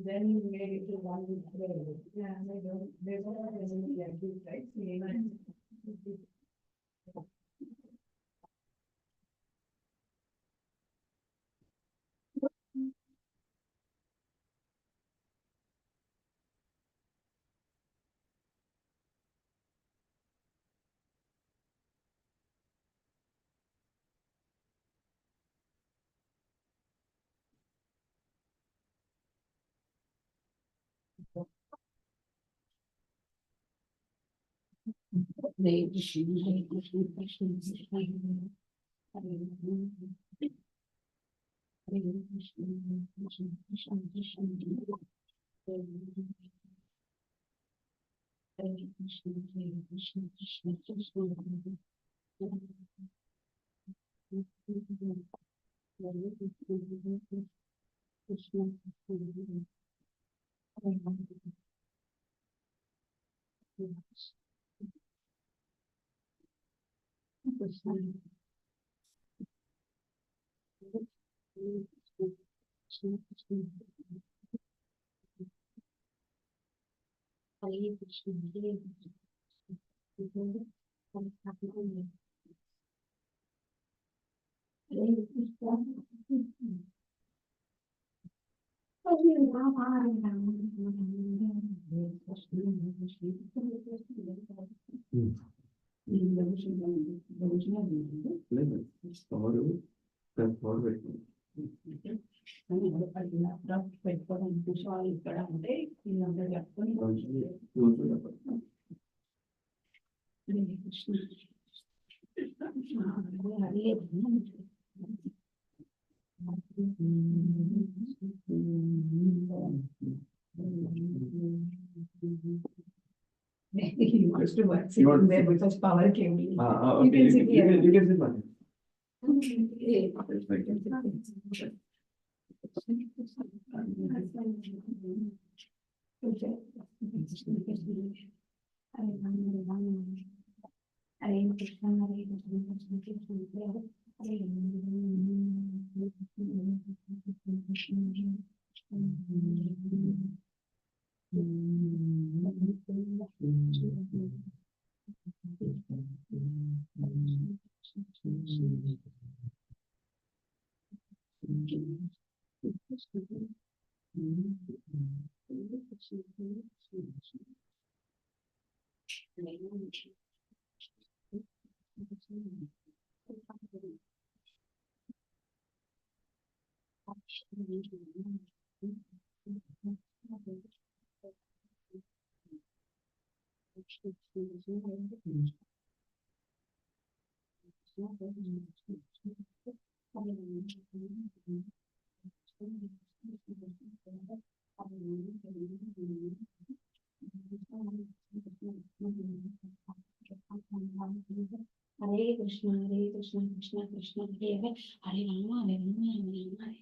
Then you made it to one with prayer. Yeah, they don't have any like this, right? ఇక్కడ అంటే వీళ్ళందరూ చెప్పుకొని he wants to work sitting there because power came in. Okay, you can sit one. Hare Krishna, Krishna Krishna, Hare Hare, Hare Rama, Rama Rama.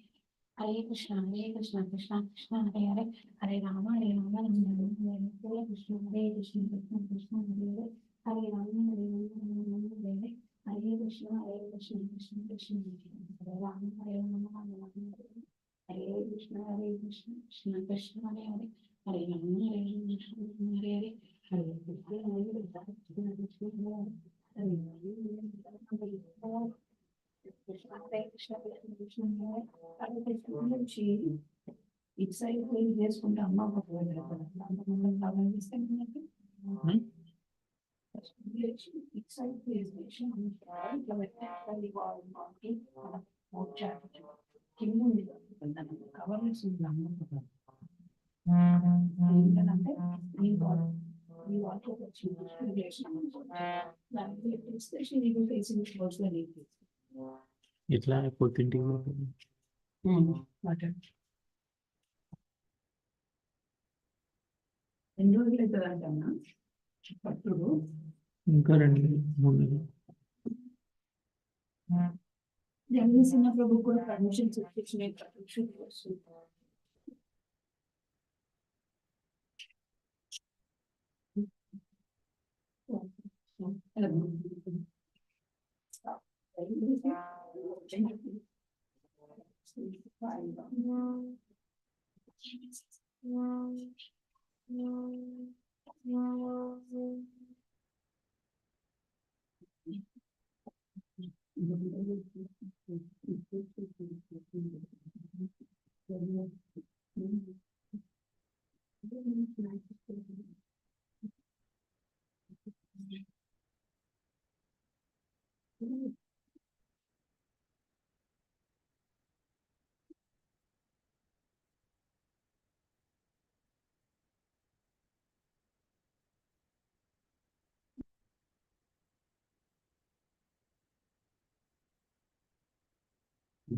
Hare Krishna, Krishna Krishna, Hare Hare, Hare Rama, Rama Rama. Hare Krishna, Krishna Krishna, Hare Hare, Hare Rama, Rama Rama. Hare Krishna, Krishna Krishna, Hare Rama, Rama. Hare Krishna, Krishna Krishna, Hare Hare, Hare Rama, Rama. Hare Krishna, ఇటు side పోయి చేసుకుంటే అమ్మ ఇటు side కింద ఉంది కవర్లెస్ ఉంది అమ్మ ఏంటంటే we want to achieve this relation. Especially we facing towards the need. ఇట్లా పొద్దుంటికి ఎన్ని రోజులు అవుతుంది అంటన్నా పట్టుడు ఇంకా 2-3 జన్మసిన ప్రభు కూడా permission చెప్పించిన You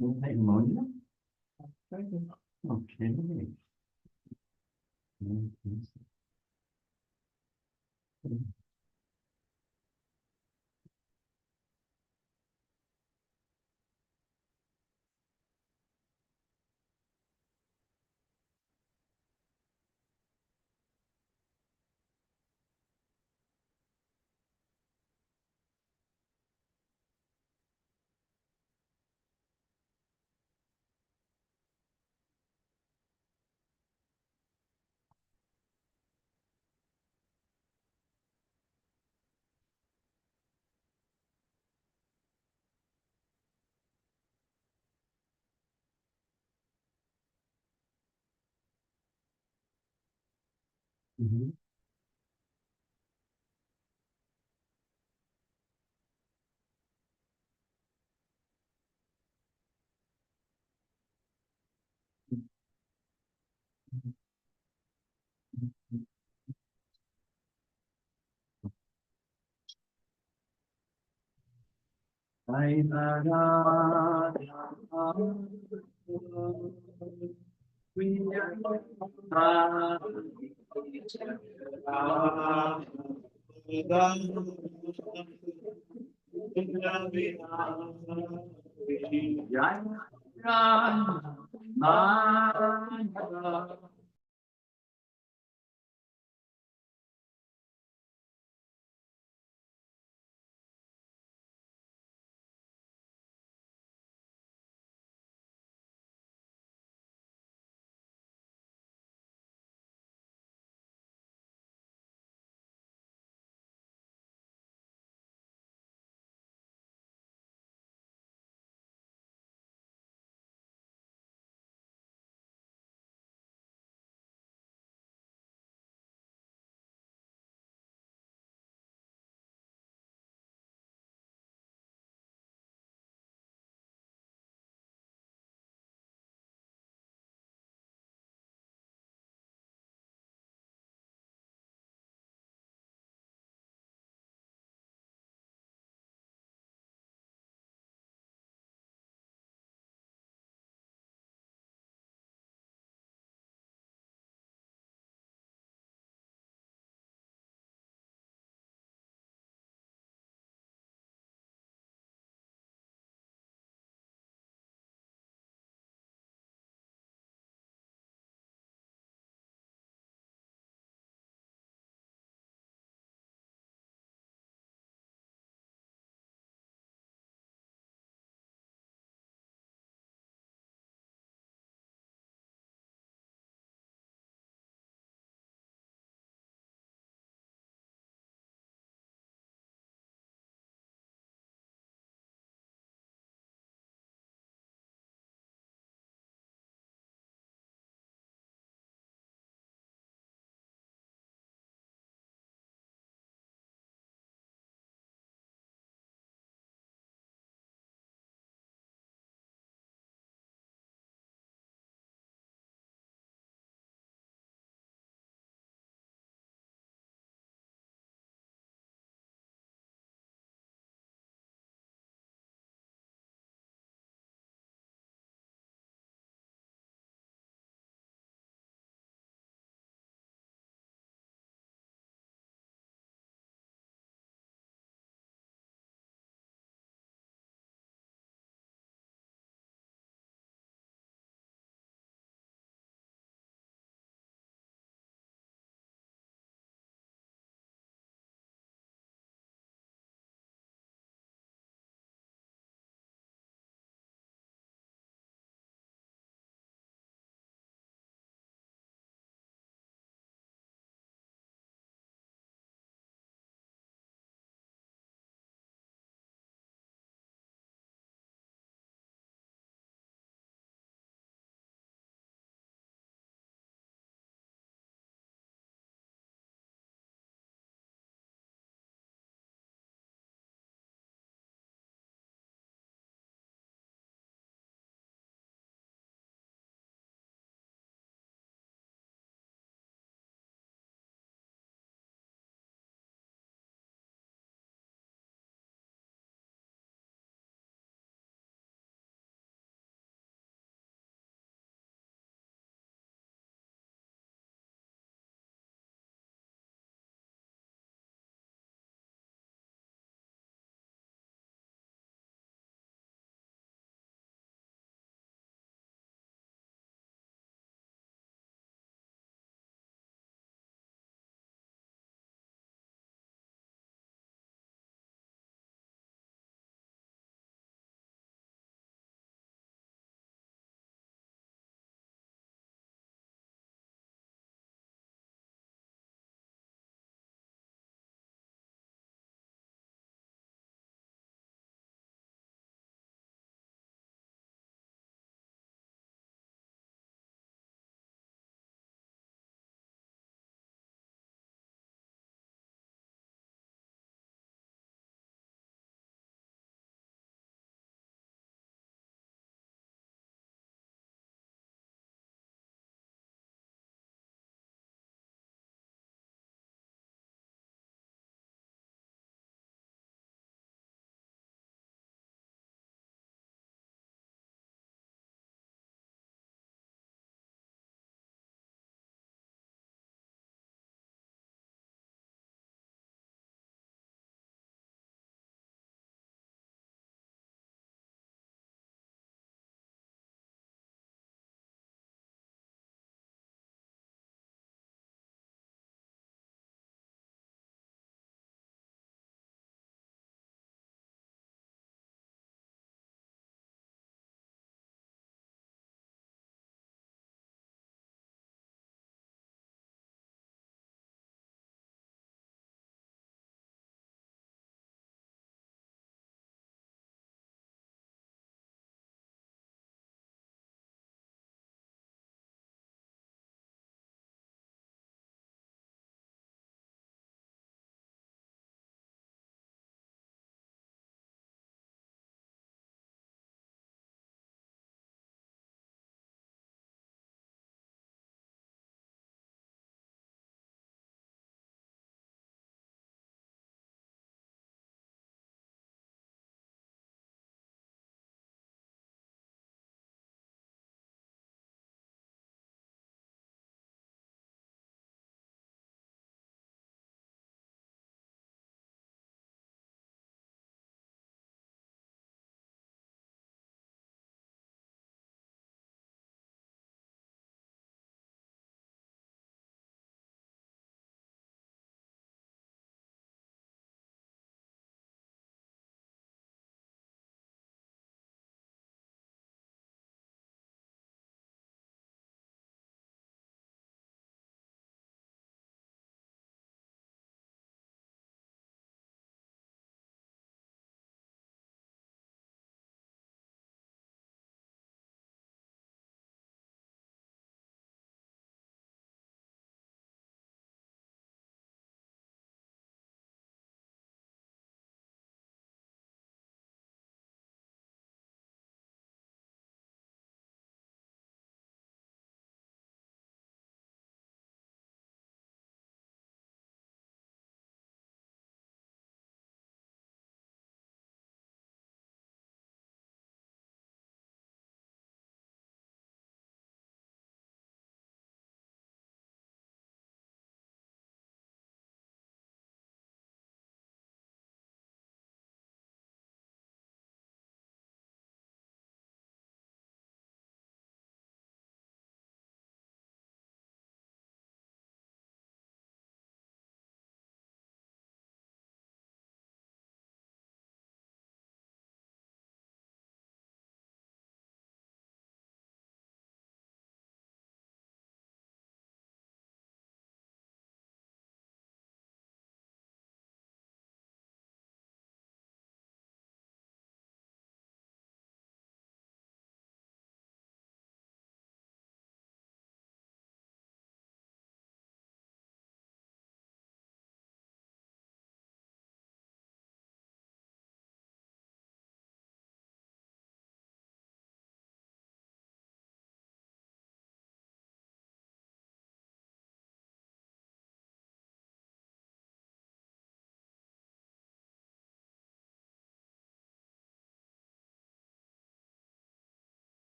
don't take ammonia? Okay. Mhm. Sai Bhagavatam, we are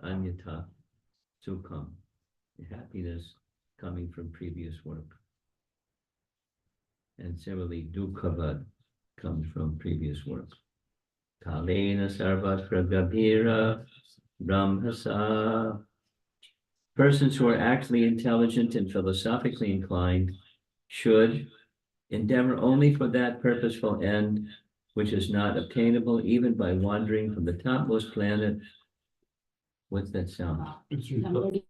anyata sukham, happiness coming from previous work. And similarly, dukkavad comes from previous work. Kalena sarvatra gabhira brahmasa. Persons who are actually intelligent and philosophically inclined should endeavor only for that purposeful end which is not obtainable even by wandering from the topmost planet. What's that sound? Somebody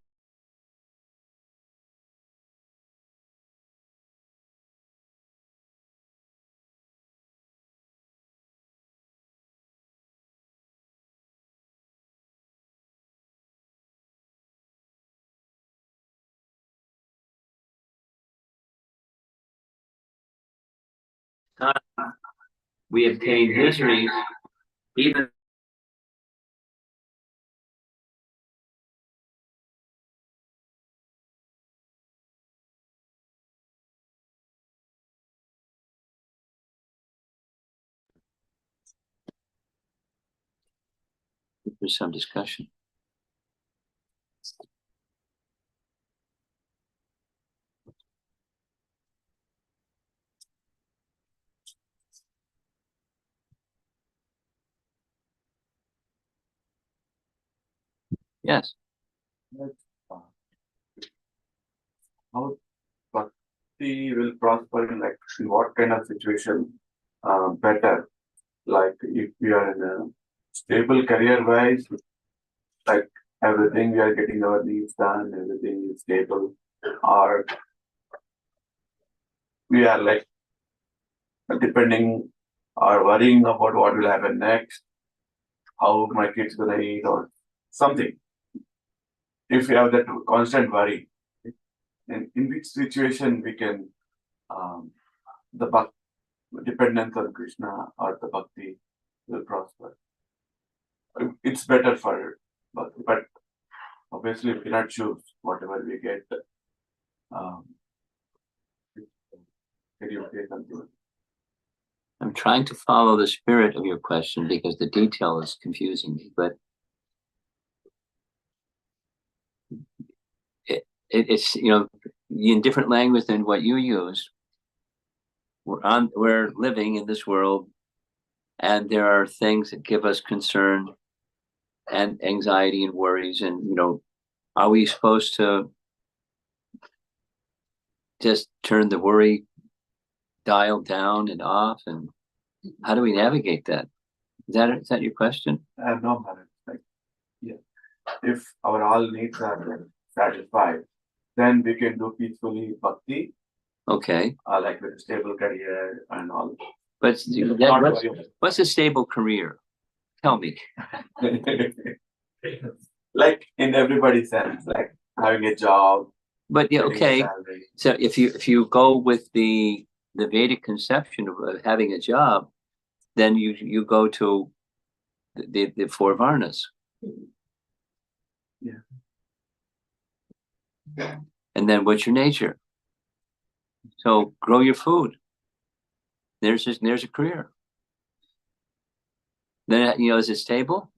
We obtain miseries even there's some discussion. Yes. How bhakti will prosper in like in what kind of situation better? Like if we are in a stable career wise, like everything we are getting our needs done, everything is stable, or we are like depending or worrying about what will happen next, how my kids gonna eat or something. If we have that constant worry, in which situation we can the dependence on Krishna or the bhakti will prosper. It's better for bhakti, but obviously we cannot choose whatever we get. Can you say something? I'm trying to follow the spirit of your question because the detail is confusing me, but it's, you know, in different language than what you use. We're living in this world, and there are things that give us concern and anxiety and worries. And, you know, are we supposed to just turn the worry dial down and off? And how do we navigate that? Is that your question? No, Bharat. Like, yeah. If our all needs are satisfied, then we can do peacefully bhakti, Okay. like with a stable career and all. But what's a stable career? Tell me. Like in everybody's sense, like having a job. But yeah, getting a okay. salary. So if you go with the Vedic conception of having a job, then you go to the four varnas. Yeah. And then what's your nature? So grow your food. There's a career. Then, you know, is it stable?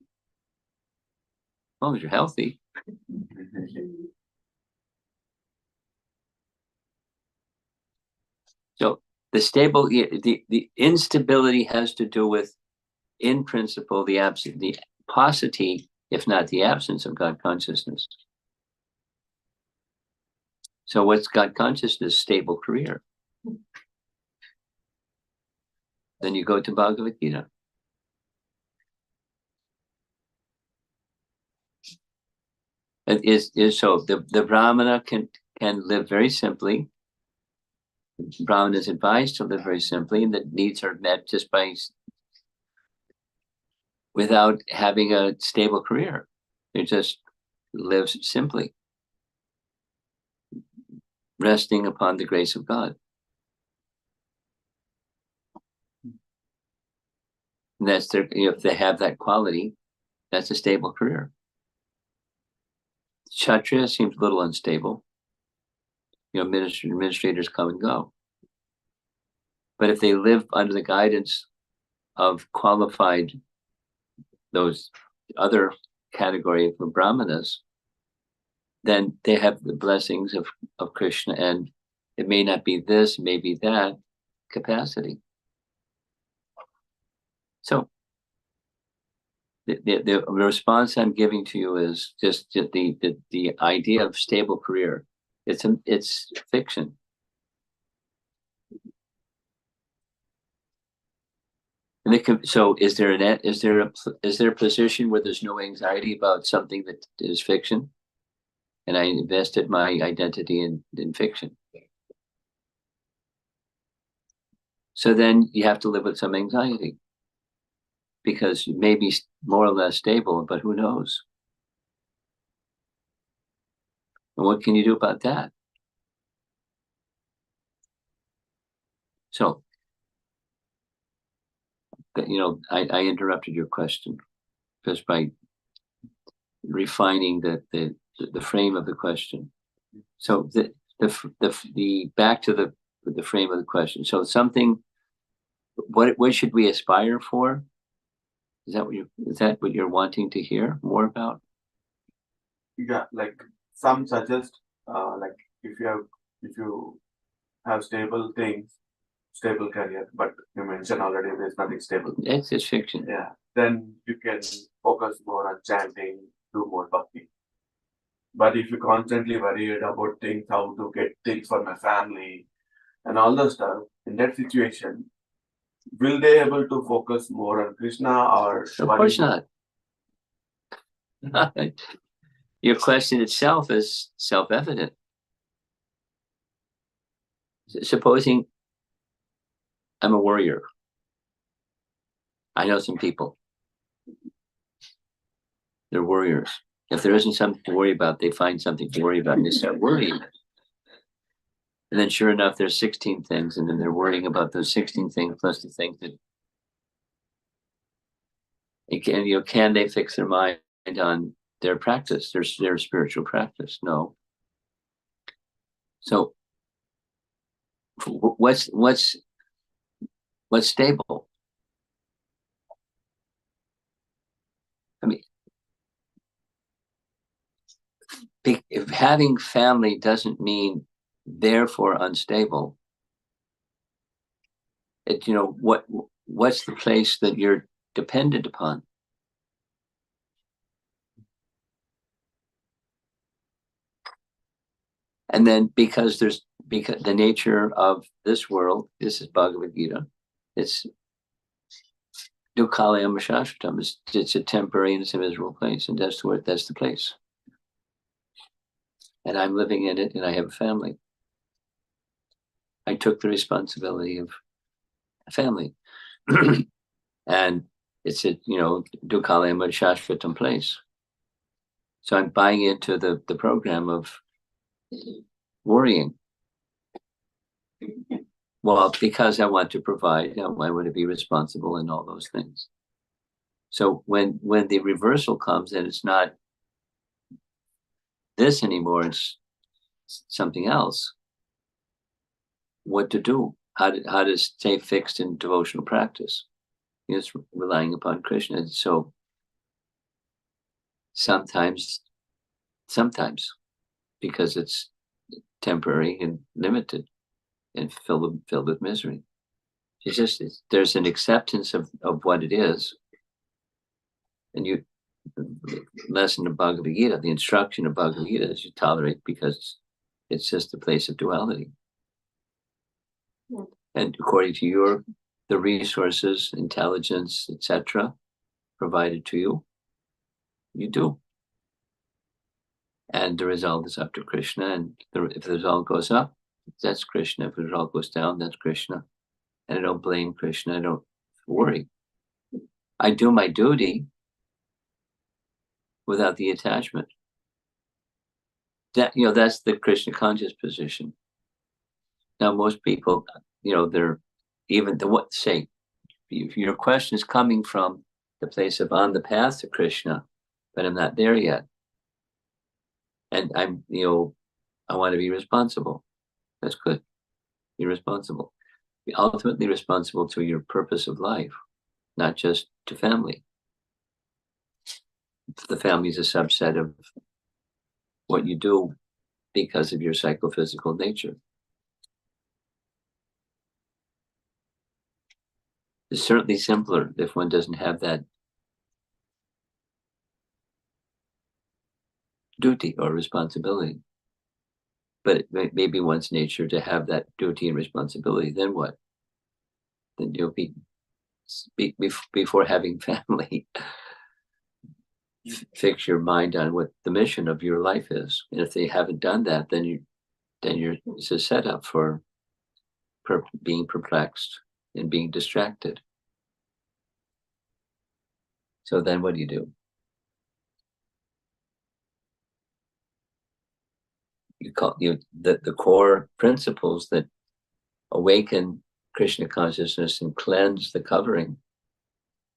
As long as you're healthy. So the stable, the instability has to do with, in principle, the paucity, if not the absence of God consciousness. So what's God consciousness? Stable career. Then you go to Bhagavad Gita. It is so the Brahmana can live very simply. Brahmana is advised to live very simply, and the needs are met just by without having a stable career. It just lives simply, resting upon the grace of God. And that's their, if they have that quality, that's a stable career. Kshatriya seems a little unstable. You know, administrators come and go. But if they live under the guidance of qualified, those other category of the Brahmanas, then they have the blessings of Krishna, and it may not be this, it may be that capacity. So the response I'm giving to you is just the idea of stable career. It's fiction. And so is there a position where there's no anxiety about something that is fiction? And I invested my identity in fiction. So then you have to live with some anxiety, because you may be more or less stable, but who knows? And what can you do about that? So, I interrupted your question just by refining the frame of the question. So the back to the frame of the question. So something, what should we aspire for? Is that what you're wanting to hear more about? Yeah, like some suggest, like if you have stable things, stable career, but you mentioned already there's nothing stable. It's just fiction. Yeah, then you can focus more on chanting, do more bhakti. But if you constantly worried about things, how to get things for my family and all the stuff, in that situation, will they able to focus more on Krishna or? Of course not. Your question itself is self-evident. Supposing I'm a warrior. I know some people. They're warriors. If there isn't something to worry about, they find something to worry about and they start worrying. And then sure enough, there's 16 things, and then they're worrying about those 16 things plus the things that can they fix their mind on their practice, their spiritual practice? No. So what's stable? I mean, if having family doesn't mean therefore unstable, what's the place that you're dependent upon? And then because the nature of this world, this is Bhagavad Gita, it's Dukkalayam Shashvatam, it's a temporary and it's a miserable place, and that's the place. And I'm living in it, and I have a family. I took the responsibility of a family. And it's a, Dukkalayam Shashvatam place. So I'm buying into the program of worrying. Well, because I want to provide, I want to be responsible and all those things. So when the reversal comes, and it's not this anymore, it's something else. What to do? How to stay fixed in devotional practice? It's relying upon Krishna. And so sometimes, because it's temporary and limited and filled with misery. There's an acceptance of what it is. And the lesson of Bhagavad Gita, the instruction of Bhagavad Gita is you tolerate because it's just a place of duality. Yeah. And according to the resources, intelligence, etc., provided to you, you do. And the result is up to Krishna. And if the result goes up, that's Krishna. If the result goes down, that's Krishna. And I don't blame Krishna. I don't worry. I do my duty without the attachment. That's the Krishna conscious position. Now, most people, they're even if your question is coming from the place of on the path to Krishna, but I'm not there yet. And I'm, I want to be responsible. That's good. Be responsible. Be ultimately responsible to your purpose of life, not just to family. The family is a subset of what you do because of your psychophysical nature. It's certainly simpler if one doesn't have that duty or responsibility. But it may be one's nature to have that duty and responsibility. Then what? Then you'll be before having family. Fix your mind on what the mission of your life is. And if they haven't done that, then it's a setup for being perplexed and being distracted. So then what do? The core principles that awaken Krishna consciousness and cleanse the covering.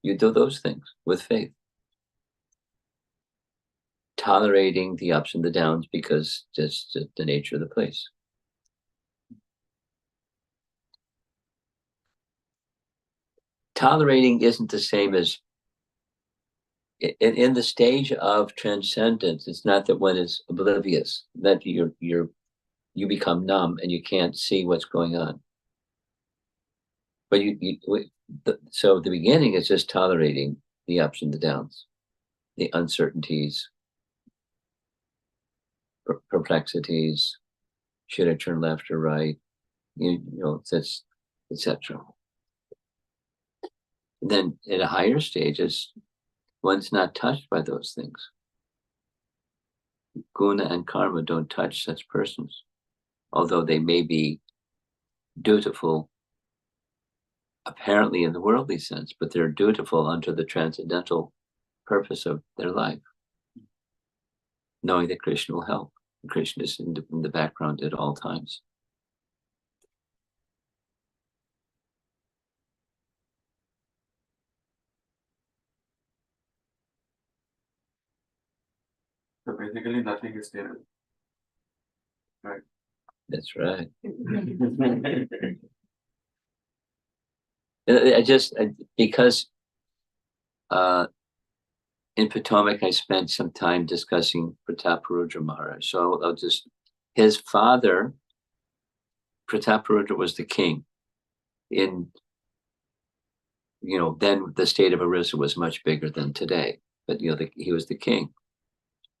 You do those things with faith. Tolerating the ups and the downs because that's the nature of the place. Tolerating isn't the same as in the stage of transcendence. It's not that one is oblivious, that you become numb and you can't see what's going on. But so the beginning is just tolerating the ups and the downs, the uncertainties, perplexities. Should I turn left or right? You know, that's etc. And then at a higher stage, one's not touched by those things. Guna and karma don't touch such persons, although they may be dutiful apparently in the worldly sense, but they're dutiful unto the transcendental purpose of their life, knowing that Krishna will help. Krishna is in the background at all times. So basically nothing is stable. Right. That's right. Because in Potomac, I spent some time discussing Prataparudra Maharaj. So his father, Prataparudra, was the king. Then the state of Orissa was much bigger than today, but he was the king.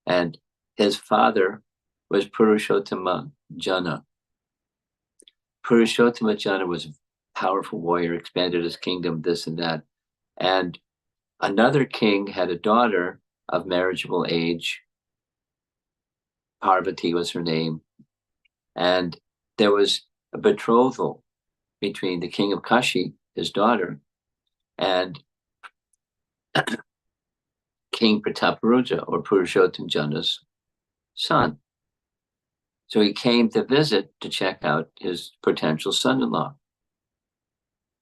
And his father was Purushottama Jana. Purushottama Jana was a powerful warrior, expanded his kingdom, this and that. And another king had a daughter of marriageable age. Parvati was her name. And there was a betrothal between the king of Kashi, his daughter, and King Prataparudra, or Purushottam Jana's son. So he came to visit to check out his potential son-in-law.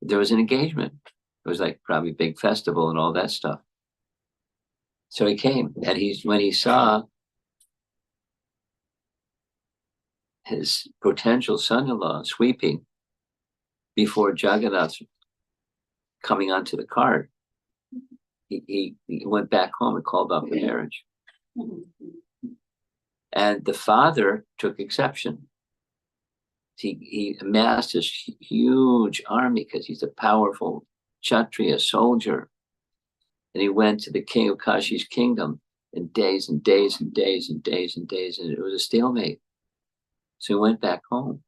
There was an engagement. It was like probably a big festival and all that stuff. So he came, and when he saw his potential son-in-law sweeping before Jagannath coming onto the cart, he went back home and called off the marriage. And the father took exception. He amassed this huge army because he's a powerful Kshatriya soldier. And he went to the king of Kashi's kingdom in days and days and days and days and days, and it was a stalemate. So he went back home.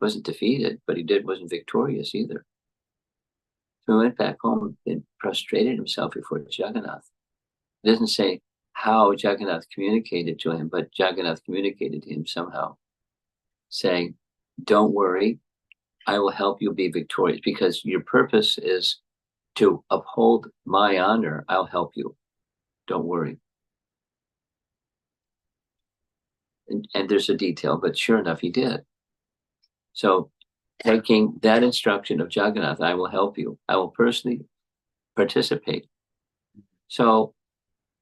Wasn't defeated, but wasn't victorious either. So he went back home and prostrated himself before Jagannath. It doesn't say how Jagannath communicated to him, but Jagannath communicated to him somehow, saying, don't worry, I will help you be victorious, because your purpose is to uphold my honor. I'll help you. Don't worry. And there's a detail, but sure enough, he did. So taking that instruction of Jagannath, I will help you. I will personally participate. So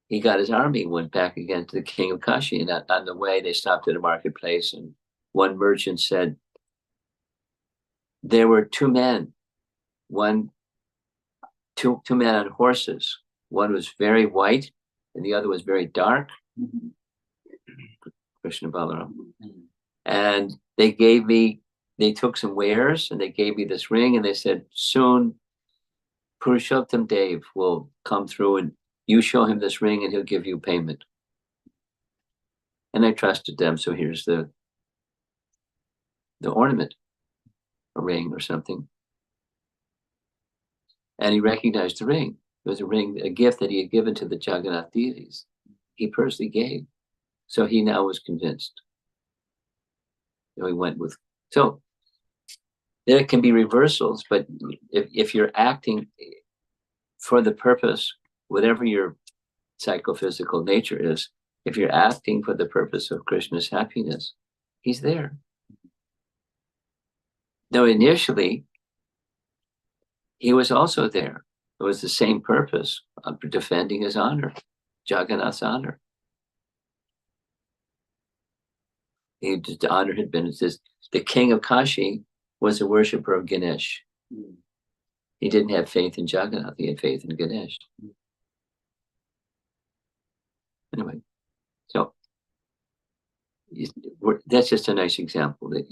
he got his army, went back again to the king of Kashi, and on the way they stopped at a marketplace, and one merchant said, there were two men on horses, One was very white and the other was very dark. Krishna Balaram. And they took some wares and they gave me this ring and they said, soon Purushottam Dev will come through and you show him this ring and he'll give you payment. And I trusted them. So here's the ornament, a ring or something. And he recognized the ring. It was a ring, a gift that he had given to the Jagannath deities. He personally gave. So he now was convinced. So he went with, so there can be reversals, but if you're acting for the purpose, whatever your psychophysical nature is, if you're acting for the purpose of Krishna's happiness, he's there. Now, initially, he was also there. It was the same purpose of defending his honor, Jagannath's honor. The honor had been, the king of Kashi was a worshiper of Ganesh. He didn't have faith in Jagannath, he had faith in Ganesh. Anyway, so that's just a nice example that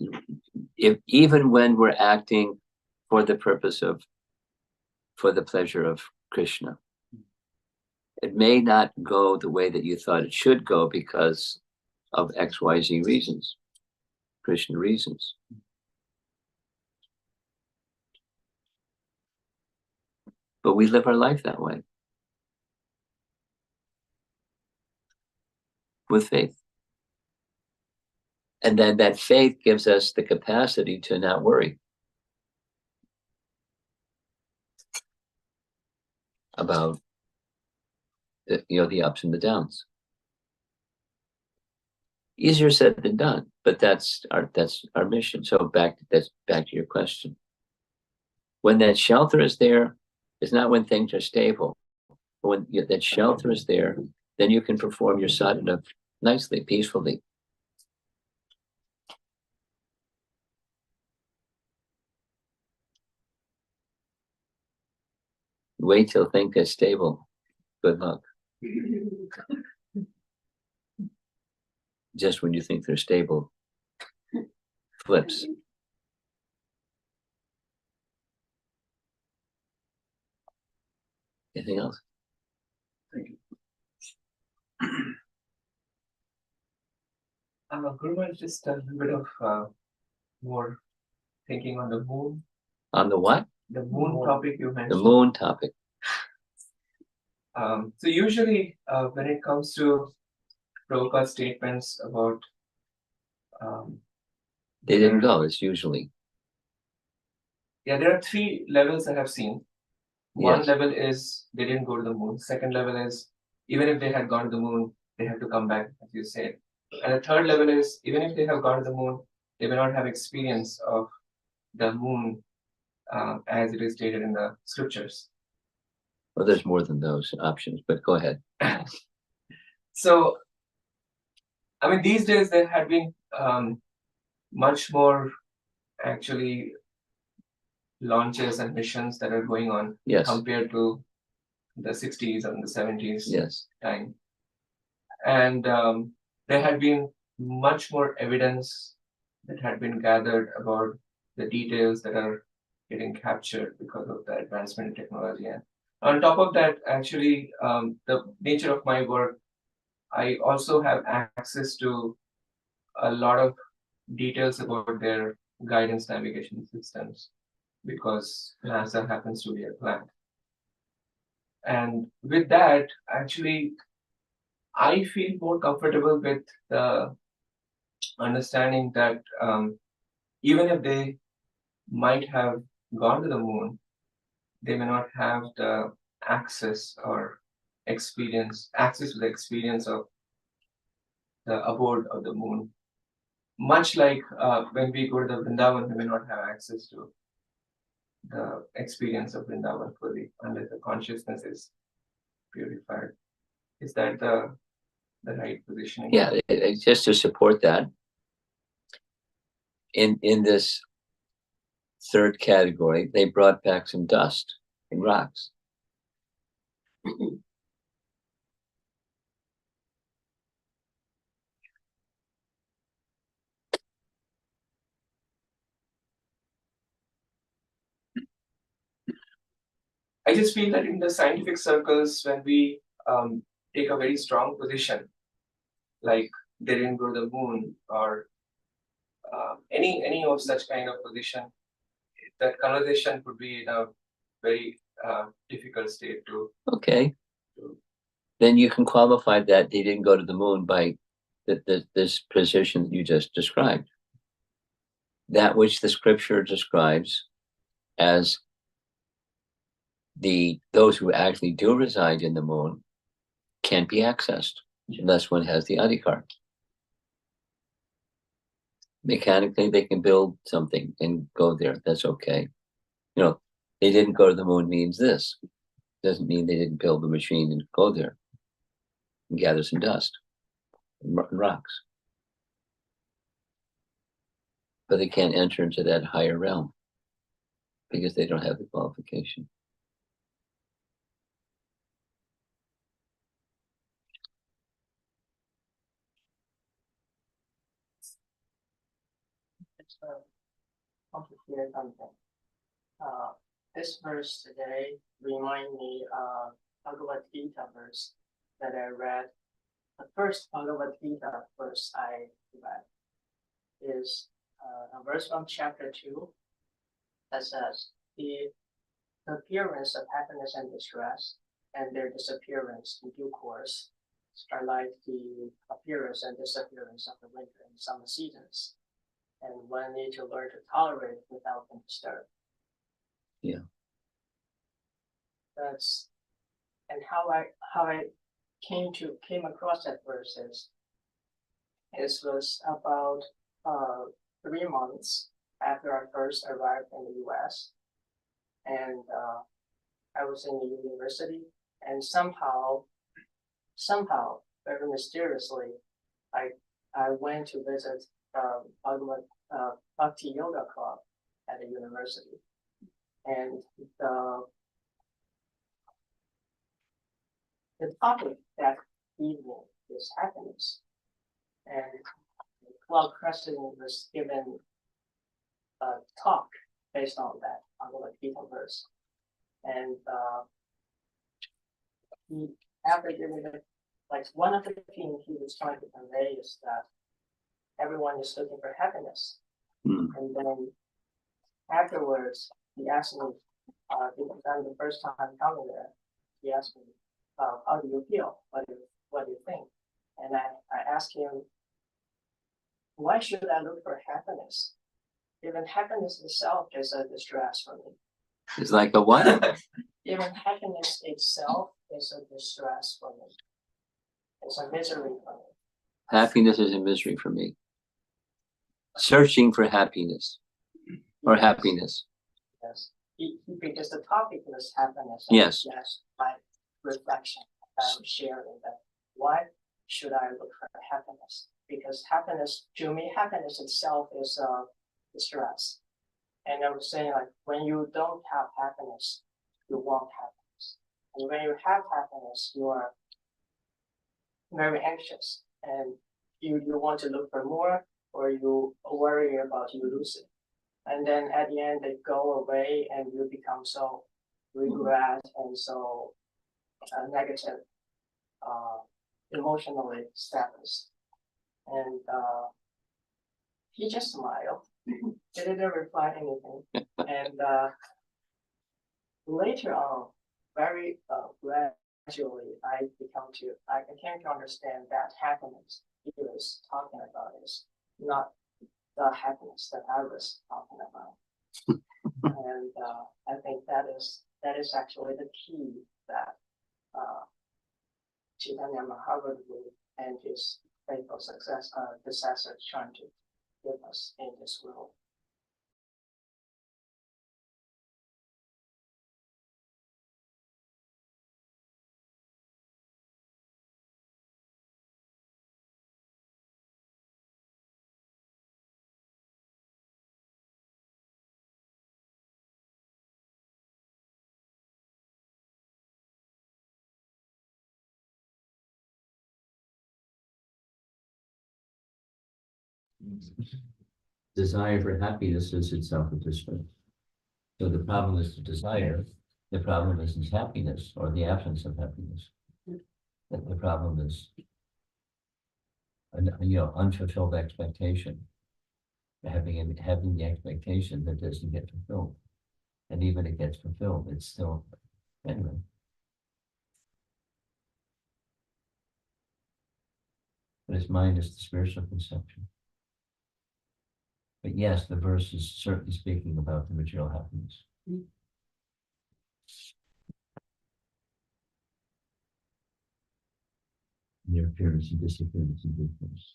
even when we're acting for the purpose of, for the pleasure of Krishna, it may not go the way that you thought it should go because of XYZ reasons, Krishna reasons. But we live our life that way. With faith. And then that faith gives us the capacity to not worry about the ups and the downs. Easier said than done, but that's our mission. So that's back to your question. When that shelter is there, it's not when things are stable. But when that shelter is there, then you can perform your sadhana nicely, peacefully. Wait till things get stable. Good luck. Just when you think they're stable, flips. Anything else? Thank you. Guru, just a little bit of more thinking on the moon. On the what? The moon topic you mentioned. The moon topic. So usually when it comes to Prabhupada's statements about They didn't go, it's usually. Yeah, there are three levels I have seen. One Yes. level is they didn't go to the moon. Second level is even if they had gone to the moon, they have to come back, as you said. And the third level is even if they have gone to the moon, they may not have experience of the moon as it is stated in the scriptures. Well, there's more than those options, but go ahead. So, I mean, these days there had been much more actually launches and missions that are going on Yes. compared to the 60s and the 70s Yes. time. And there had been much more evidence that had been gathered about the details that are getting captured because of the advancement in technology. And on top of that, actually, the nature of my work, I also have access to a lot of details about their guidance navigation systems because NASA happens to be a plant. And with that, actually, I feel more comfortable with the understanding that even if they might have gone to the moon, they may not have the access or access to the experience of the abode of the moon. Much like when we go to the Vrindavan, we may not have access to the experience of Vrindavan fully unless the consciousness is purified. Is that the right positioning? Yeah, just to support that, in this third category, they brought back some dust and rocks. I just feel that in the scientific circles, when we take a very strong position, like they didn't go to the moon or any of such kind of position, that conversation could be in a very difficult state to. Okay. Then you can qualify that they didn't go to the moon by this position that you just described. That which the scripture describes as those who actually do reside in the moon can't be accessed unless one has the adhikar. Mechanically, they can build something and go there. That's okay. You know, they didn't go to the moon means this. Doesn't mean they didn't build the machine and go there and gather some dust and rocks. But they can't enter into that higher realm because they don't have the qualification. It's complicated something. This verse today remind me of Bhagavad Gita verse that I read. The first Bhagavad Gita verse I read is a verse from chapter 2 that says, the appearance of happiness and distress and their disappearance in due course are like the appearance and disappearance of the winter and summer seasons. And one need to learn to tolerate without being disturbed. Yeah. That's and how I came across that verse is it was about 3 months after I first arrived in the US, and I was in the university, and somehow very mysteriously I went to visit Bhakti Yoga Club at the university, and the topic that evening is happiness, and the club president was given a talk based on that Bhagavad Gita verse, and he after giving it, like one of the things he was trying to convey is that everyone is looking for happiness. And then afterwards, he asked me, because I'm the first time coming there, he asked me, how do you feel? What do you think? And I asked him, why should I look for happiness? Even happiness itself is a distress for me. It's like a what? Even happiness itself is a distress for me. It's a misery for me. Happiness is a misery for me. Searching for happiness or Yes. happiness. Yes, because the topic was happiness. Yes. Yes, my reflection that I was sharing that why should I look for happiness? Because happiness, to me, happiness itself is distress. And I was saying, like, when you don't have happiness, you want happiness. And when you have happiness, you are very anxious and you want to look for more, or you worry about you losing. And then at the end, they go away and you become so regret and so negative, emotionally status. And he just smiled. He didn't reply anything. And later on, very gradually, I came to understand that happiness he was talking about is not the happiness that I was talking about. And I think that is actually the key that Chaitanya Mahaprabhu and his faithful successor trying to give us in this world. Desire for happiness is itself a distress. So the problem is the desire, The problem isn't happiness or the absence of happiness. The problem is, unfulfilled expectation. Having the expectation that doesn't get fulfilled. And even if it gets fulfilled, it's still, anyway. But it's minus the spiritual conception. But yes, the verse is certainly speaking about the material happiness. Their appearance and disappearance and difference.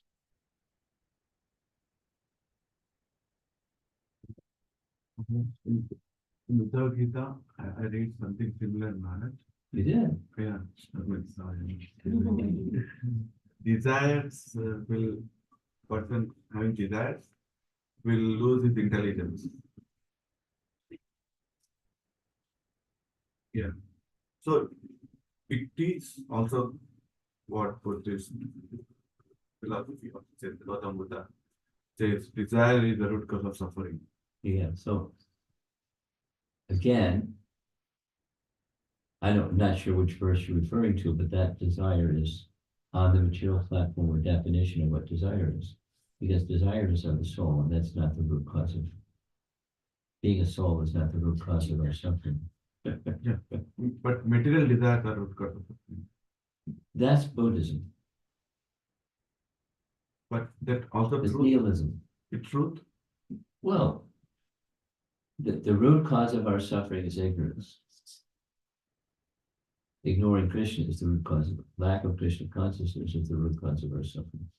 In the third Gita, I read something similar in Maharaj. You did? Yeah, desires person having desires will lose his intelligence. Yeah. So it is also what Buddhist philosophy also says, Gautam Buddha says desire is the root cause of suffering. Yeah, so again, I'm not sure which verse you're referring to, but that desire is on the material platform or definition of what desire is. Because desire is of the soul, and that's not the root cause of being a soul is not the root cause of our suffering. Yeah. But material desires are root cause of suffering. That's Buddhism. But that also It's truth. nihilism. It's truth. Well, the root cause of our suffering is ignorance. Ignoring Krishna is the root cause of lack of Krishna consciousness is the root cause of our suffering.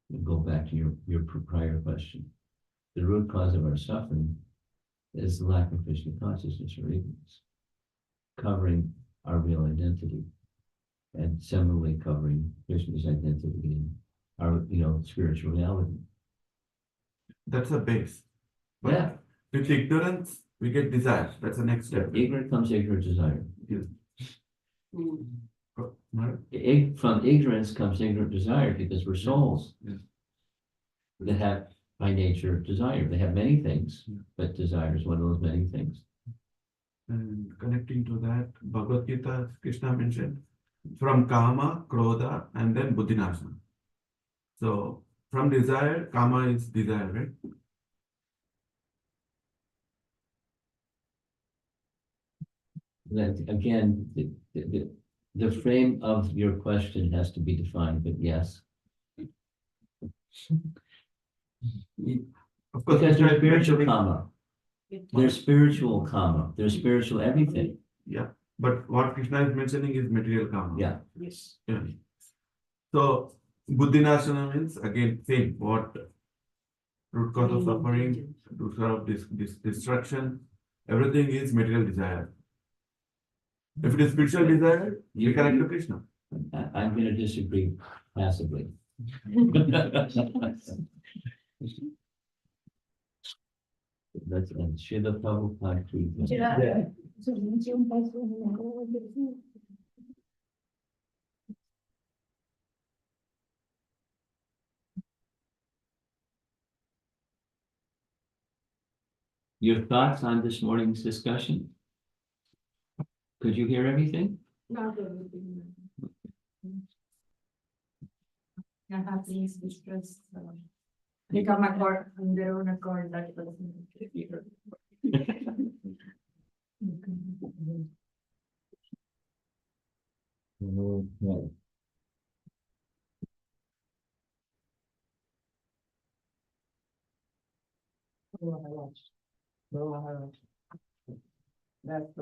We'll go back to your prior question. The root cause of our suffering is the lack of Krishna consciousness or ignorance, covering our real identity, and similarly covering Krishna's identity in our, spiritual reality. That's the base. But Yeah. with ignorance, we get desires. That's the next step. Ignorant comes ignorant desire. No? From ignorance comes ignorant desire because we're souls Yeah. that have by nature desire. They have many things, Yeah. but desire is one of those many things. And connecting to that, Bhagavad Gita, Krishna mentioned from Kama, Krodha, and then Buddhinasana. So from desire, Kama is desire, right? That again, the frame of your question has to be defined, but yes. Of course, Because Krishna there's is spiritual mentioning- karma. There's spiritual karma. There's spiritual everything. Yeah, but what Krishna is mentioning is material Kama. Yeah. Yes. Yeah. So Buddhinasana means again same what root cause of suffering, root cause of this destruction, everything is material desire. If it is spiritual desire, we connect to Krishna. I'm going to disagree passively. That's Shiva Prabhupada. Your thoughts on this morning's discussion? Could you hear everything? Not everything. I have these distress. They come accord on their own accord. That person. Okay. Maharaj. Maharaj. That's